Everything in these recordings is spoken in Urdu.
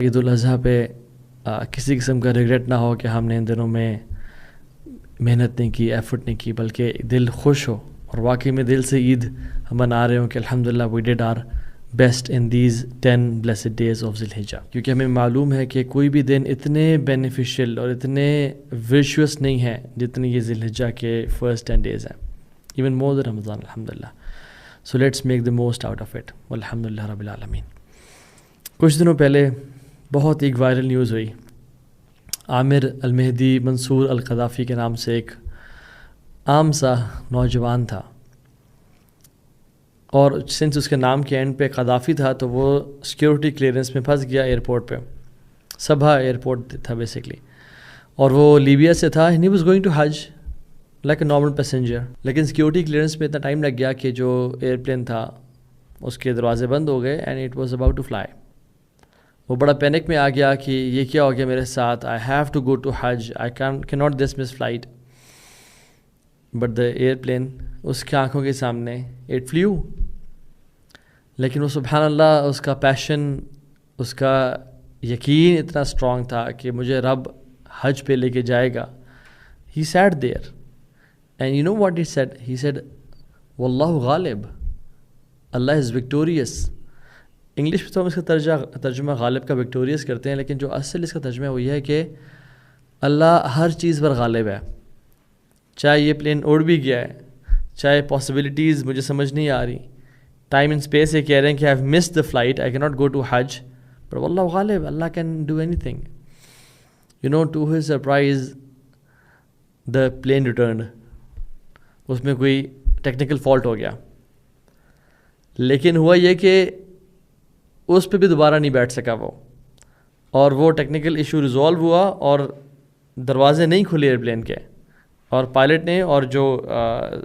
عید الاضحیٰ پہ کسی قسم کا ریگریٹ نہ ہو کہ ہم نے ان دنوں میں محنت نہیں کی، ایفرٹ نہیں کی، بلکہ دل خوش ہو اور واقعی میں دل سے عید ہم منا رہے ہوں کہ الحمدللہ we did our best in these 10 blessed days of ذی الحجہ. کیونکہ ہمیں معلوم ہے کہ کوئی بھی دن اتنے بینیفیشیل اور اتنے ورچوئس نہیں ہیں جتنے یہ ذی الحجہ کے فرسٹ 10 days ہیں، ایون مور دین رمضان الحمدللہ. So let's make the most out of it والحمدللہ رب العالمین. کچھ دنوں پہلے بہت ایک وائرل نیوز ہوئی. عامر المہدی منصور القذافی کے نام سے ایک عام سا نوجوان تھا، اور سنس اس کے نام کے اینڈ پہ قذافی تھا تو وہ سیکیورٹی کلیئرنس میں پھنس گیا ایئرپورٹ پہ. صبح ایئرپورٹ تھا بیسکلی، اور وہ لیبیا سے تھا. ہی واز گوئنگ ٹو حج لائک اے نارمل پیسنجر، لیکن سیکیورٹی کلیئرنس میں اتنا ٹائم لگ گیا کہ جو ایئرپلین تھا اس کے دروازے بند ہو گئے and it was about to fly. وہ بڑا پینک میں آ گیا کہ یہ کیا ہو گیا میرے ساتھ، I have to go to Hajj, I can not this miss flight. But the airplane اس کی آنکھوں کے سامنے اٹ فلیو. لیکن وہ سبحان اللہ اس کا پیشن، اس کا یقین اتنا اسٹرانگ تھا کہ مجھے رب حج پہ لے کے جائے گا. He sat there and you know what he said? He said واللہ غالب، اللہ از وکٹوریس. انگلش میں تو ہم اس کا ترجمہ غالب کا وکٹوریس کرتے ہیں، لیکن جو اصل اس کا ترجمہ وہ یہ ہے کہ اللہ ہر چیز پر غالب ہے. چاہے یہ پلین اڑ بھی گیا ہے، چاہے پاسبلٹیز مجھے سمجھ نہیں آ رہی، ٹائم اینڈ اسپیس یہ کہہ رہے ہیں کہ I have missed the flight, I can not go to Hajj, but واللہ غالب، اللہ can do any thing. You know to his surprise the plane returned. اس میں کوئی ٹیکنیکل فالٹ ہو گیا، لیکن ہوا یہ کہ اس پہ بھی دوبارہ نہیں بیٹھ سکا وہ، اور وہ ٹیکنیکل ایشو ریزالو ہوا اور دروازے نہیں کھلے ایئرپلین کے، اور پائلٹ نے اور جو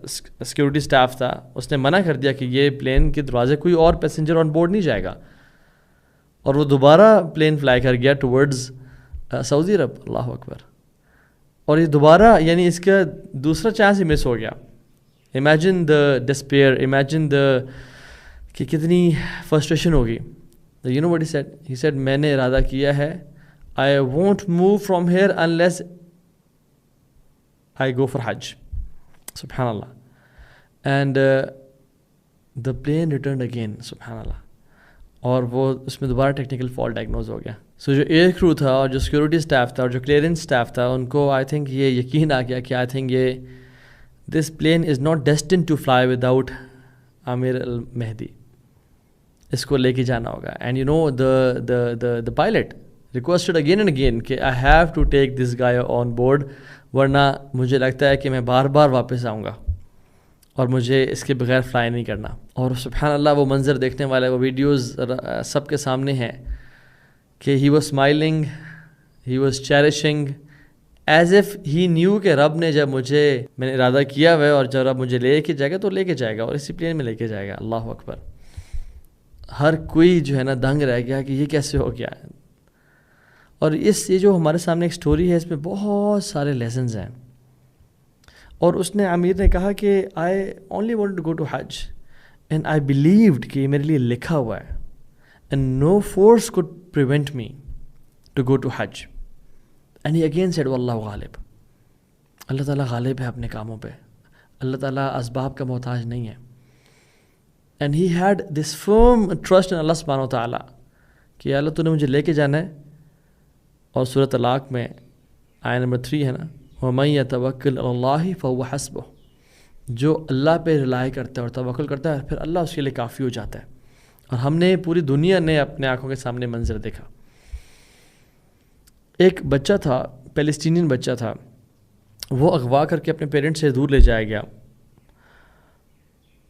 سیکیورٹی سٹاف تھا اس نے منع کر دیا کہ یہ پلین کے دروازے کوئی اور پیسنجر آن بورڈ نہیں جائے گا. اور وہ دوبارہ پلین فلائی کر گیا ٹورڈز سعودی عرب. اللہ اکبر. اور یہ دوبارہ یعنی اس کا دوسرا چانس ہی مس ہو گیا. Imagine the despair, imagine the کہ کتنی فرسٹریشن ہوگی. You know what he said? He said میں نے ارادہ کیا ہے I won't move from here unless I go for Hajj. سبحان اللہ. And the plane returned again. سبحان اللہ. اور وہ اس میں دوبارہ ٹیکنیکل فالٹ ڈائگنوز ہو گیا. سو جو ایئر کرو تھا اور جو سیکورٹی اسٹاف تھا اور جو کلیئرنس اسٹاف تھا ان کو آئی تھنک یہ یقین آ گیا کہ آئی تھنک یہ this plane is not destined to fly without Amir Almahdi. اس کو لے کے جانا ہوگا. And you know the pilot requested again and again کہ I have to take this guy on board, ورنہ مجھے لگتا ہے کہ میں بار بار واپس آؤں گا اور مجھے اس کے بغیر فلائی نہیں کرنا. اور سبحان اللہ وہ منظر دیکھنے والے، وہ ویڈیوز سب کے سامنے ہیں کہ he was smiling, he was cherishing as if he knew کہ رب نے جب میں نے ارادہ کیا ہوا ہے اور جب رب مجھے لے کے جائے گا تو لے کے جائے گا اور اسی پلین میں لے کے جائے گا. اللہ اکبر. ہر کوئی جو ہے نا دنگ رہ گیا کہ یہ کیسے ہو گیا. اور یہ جو ہمارے سامنے ایک سٹوری ہے اس میں بہت سارے لیسنز ہیں. اور اس نے عامر نے کہا کہ I only want to go to حج اینڈ آئی بلیوڈ کہ یہ میرے لیے لکھا ہوا ہے and no force could prevent me to go to حج. اینڈ ہی اگین سیڈ واللہ غالب. اللہ تعالیٰ غالب ہے اپنے کاموں پہ، اللہ تعالیٰ اسباب کا محتاج نہیں ہے. And he had this firm trust in اللہ سبحانہ و تعالیٰ کہ اللہ تو نے مجھے لے کے جانا ہے. اور سورۃ طلاق میں آیت نمبر 3 ہے نا، وَمَن يَتَوَكَّلْ عَلَى اللَّهِ فَهُوَ حَسْبُهُ. جو اللہ پہ رلائی کرتا ہے اور توکل کرتا ہے پھر اللہ اس کے لیے کافی ہو جاتا ہے. اور ہم نے پوری دنیا نے اپنے آنکھوں کے سامنے منظر دیکھا. ایک بچہ تھا، پیلسٹینین بچہ تھا، وہ اغوا کر کے اپنے پیرنٹس سے دور لے جایا گیا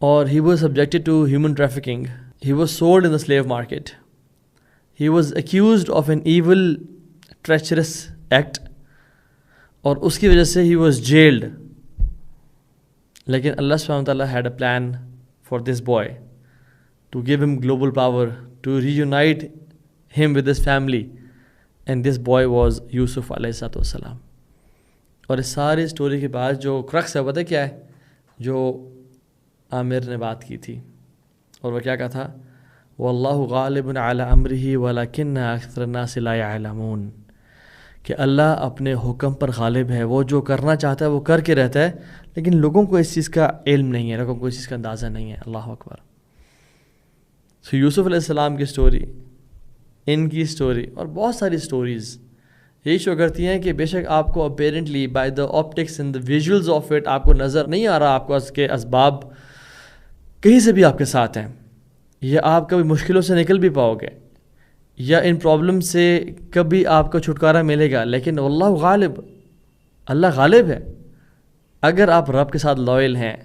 اور he was subjected to human trafficking. He was sold in the slave market. He was accused of an evil, treacherous act. اور اس کی وجہ سے he was jailed. لیکن اللہ سبحانہ وتعالی had a plan for this boy to give him global power, to reunite him with his family. And this boy was Yusuf علیہ السلام. اور اس ساری سٹوری کے بعد جو کرکس ہے پتہ کیا ہے؟ جو عامر نے بات کی تھی، اور وہ کیا کہا تھا؟ واللہ غالب علی امرہ ولکن اکثر الناس لا یعلمون، کہ اللہ اپنے حکم پر غالب ہے، وہ جو کرنا چاہتا ہے وہ کر کے رہتا ہے، لیکن لوگوں کو اس چیز کا علم نہیں ہے، لوگوں کو اس چیز کا اندازہ نہیں ہے۔ اللہ اکبر۔ سو یوسف علیہ السلام کی سٹوری، ان کی سٹوری اور بہت ساری سٹوریز یہی شو کرتی ہیں کہ بے شک آپ کو apparently by the optics and the visuals of it آپ کو نظر نہیں آ رہا، آپ کو اس کے اسباب کہیں سے بھی آپ کے ساتھ ہیں، یا آپ کبھی مشکلوں سے نکل بھی پاؤ گے، یا ان پرابلم سے کبھی آپ کو چھٹکارا ملے گا، لیکن واللہ غالب، اللہ غالب ہے۔ اگر آپ رب کے ساتھ لائل ہیں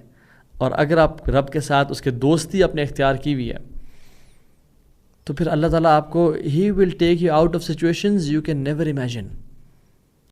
اور اگر آپ رب کے ساتھ اس کے دوستی اپنے اختیار کی ہوئی ہے، تو پھر اللہ تعالیٰ آپ کو he will take you out of situations you can never imagine.